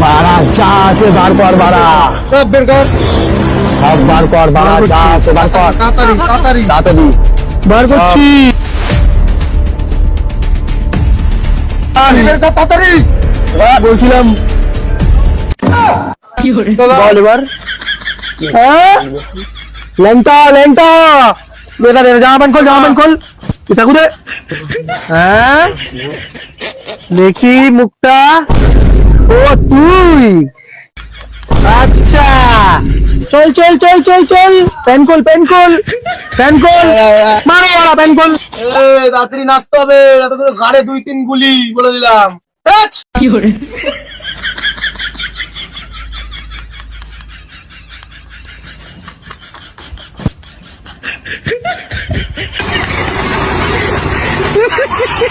বাড়া যা আছে বার কর, বাড়া সব বের কর, সব বার কর, বাড়া যা আছে বার কর, তাড়াতাড়ি তাড়াতাড়ি তাড়াতাড়ি বার করছি। বের কর তাড়াতাড়ি, বলছিলাম বল এবার। হ্যাঁ ল্যাংটা ল্যাংটা বেকার জামা প্যান্ট খোল, জামা প্যান্ট খোল, এটা কোথায়? হ্যাঁ দেখি মুখটা। ও তুই, আচ্ছা চল চল চল চল চল, প্যান খোল প্যান খোল প্যান খোল, মারো বাড়া প্যান খোল। রাত্রি নাচতে হবে, ঘাড়ে 2-3 গুলি বলে দিলাম।